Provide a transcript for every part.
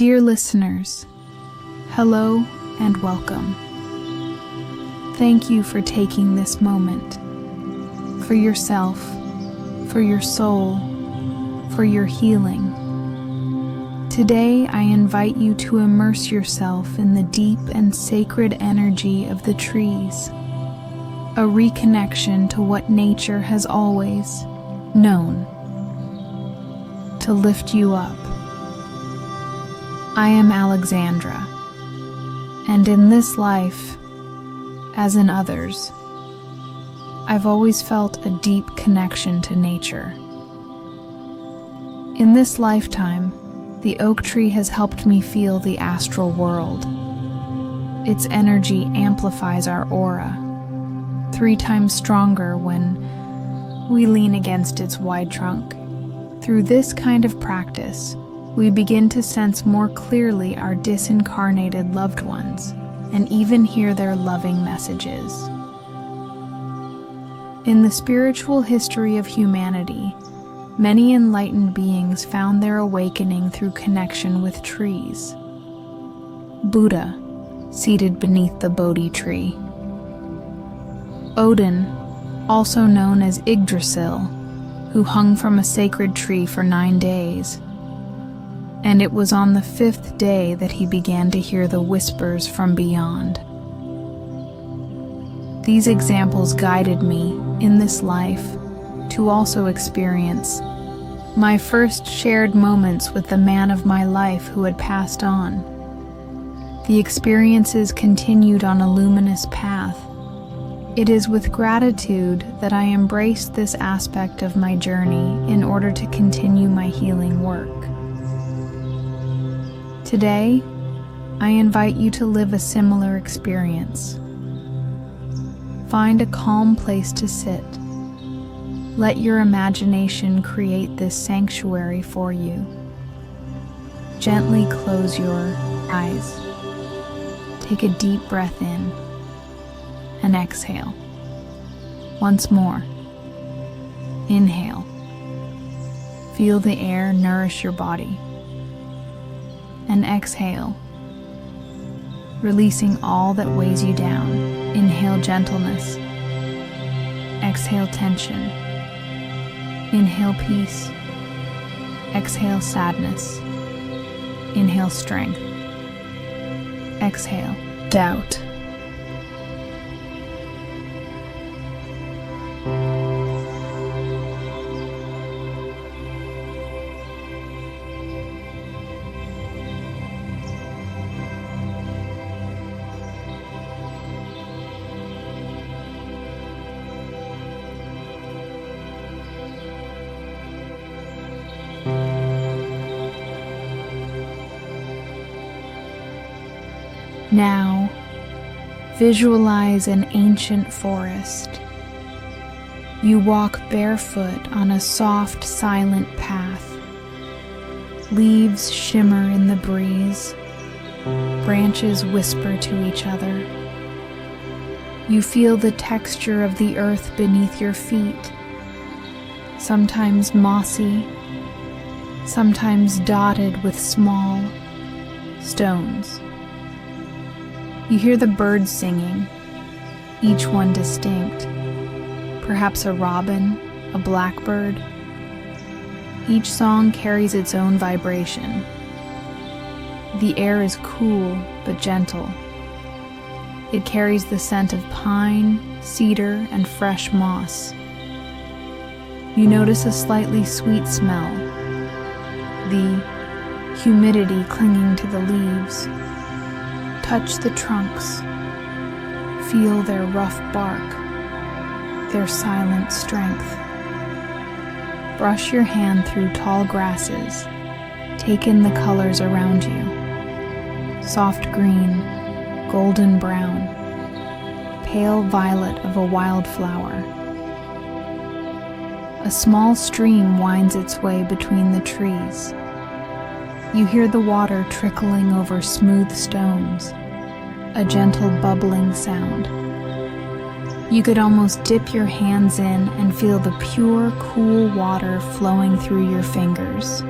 Dear listeners, hello and welcome. Thank you for taking this moment for yourself, for your soul, for your healing. Today, I invite you to immerse yourself in the deep and sacred energy of the trees, a reconnection to what nature has always known, to lift you up. I am Alexandra, and in this life, as in others, I've always felt a deep connection to nature. In this lifetime, the oak tree has helped me feel the astral world. Its energy amplifies our aura, 3 times stronger when we lean against its wide trunk. Through this kind of practice, we begin to sense more clearly our disincarnated loved ones and even hear their loving messages. In the spiritual history of humanity, many enlightened beings found their awakening through connection with trees. Buddha, seated beneath the Bodhi tree. Odin, also known as Yggdrasil, who hung from a sacred tree for 9 days. And it was on the 5th day that he began to hear the whispers from beyond. These examples guided me, in this life, to also experience my first shared moments with the man of my life who had passed on. The experiences continued on a luminous path. It is with gratitude that I embrace this aspect of my journey in order to continue my healing work. Today, I invite you to live a similar experience. Find a calm place to sit. Let your imagination create this sanctuary for you. Gently close your eyes. Take a deep breath in and exhale. Once more. Inhale. Feel the air nourish your body. And exhale, releasing all that weighs you down. Inhale gentleness. Exhale tension. Inhale peace. Exhale sadness. Inhale strength. Exhale doubt. Now, visualize an ancient forest. You walk barefoot on a soft, silent path. Leaves shimmer in the breeze. Branches whisper to each other. You feel the texture of the earth beneath your feet, sometimes mossy, sometimes dotted with small stones. You hear the birds singing, each one distinct, perhaps a robin, a blackbird. Each song carries its own vibration. The air is cool but gentle. It carries the scent of pine, cedar, and fresh moss. You notice a slightly sweet smell, the humidity clinging to the leaves. Touch the trunks. Feel their rough bark, their silent strength. Brush your hand through tall grasses. Take in the colors around you. Soft green, golden brown, pale violet of a wildflower. A small stream winds its way between the trees. You hear the water trickling over smooth stones, a gentle bubbling sound. You could almost dip your hands in and feel the pure, cool water flowing through your fingers.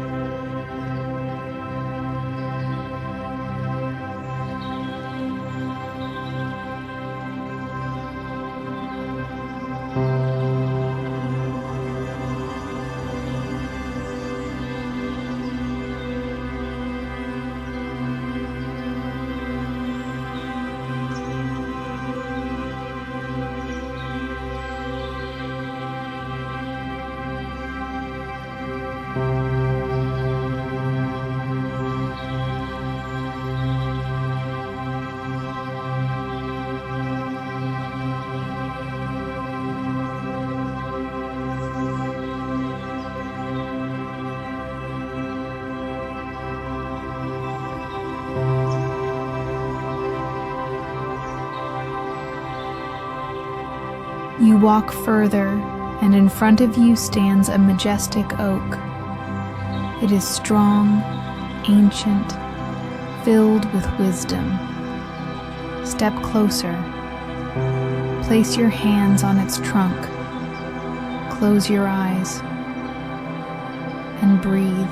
You walk further, and in front of you stands a majestic oak. It is strong, ancient, filled with wisdom. Step closer. Place your hands on its trunk. Close your eyes and breathe.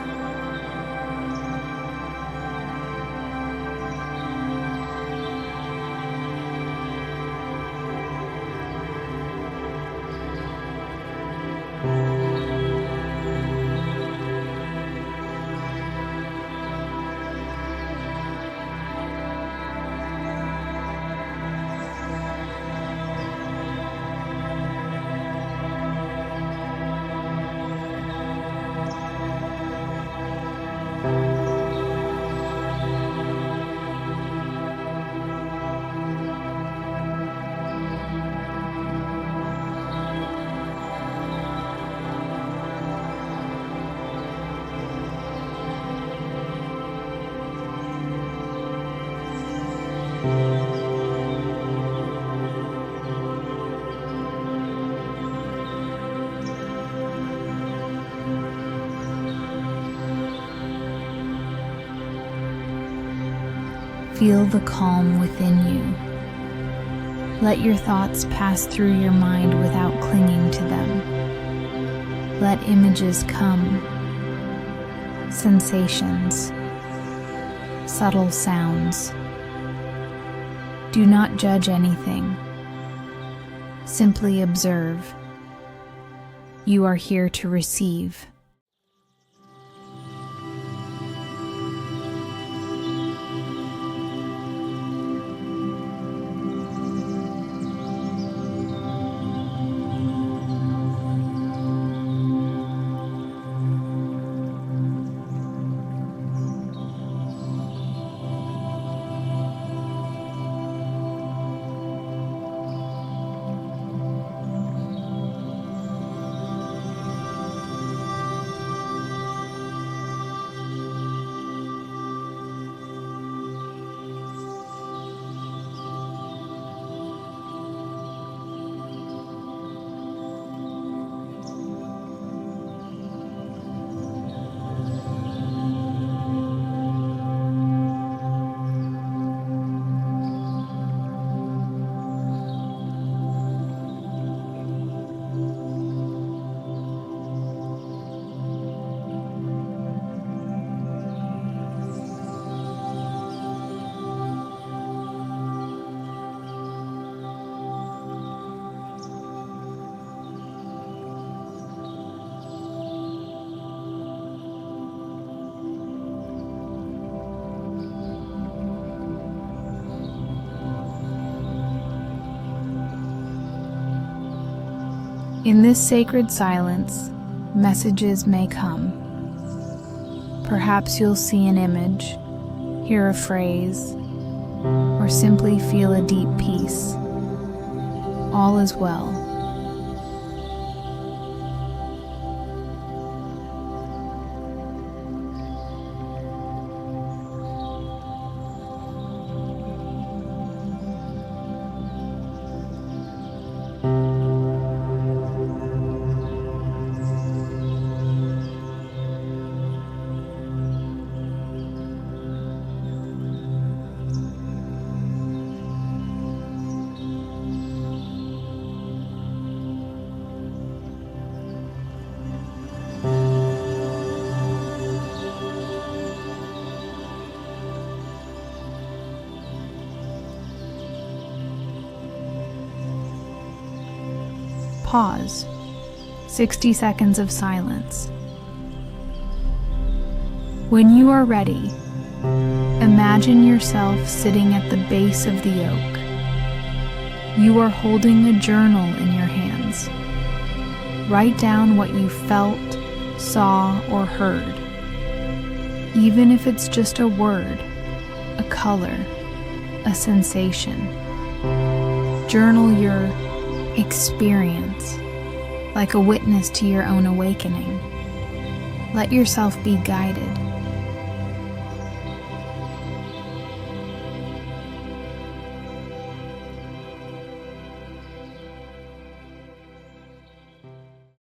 Feel the calm within you. Let your thoughts pass through your mind without clinging to them. Let images come, sensations, subtle sounds. Do not judge anything. Simply observe. You are here to receive. In this sacred silence, messages may come. Perhaps you'll see an image, hear a phrase, or simply feel a deep peace. All is well. Pause. 60 seconds of silence. When you are ready, imagine yourself sitting at the base of the oak. You are holding a journal in your hands. Write down what you felt, saw, or heard. Even if it's just a word, a color, a sensation. Journal your experience, like a witness to your own awakening. Let yourself be guided.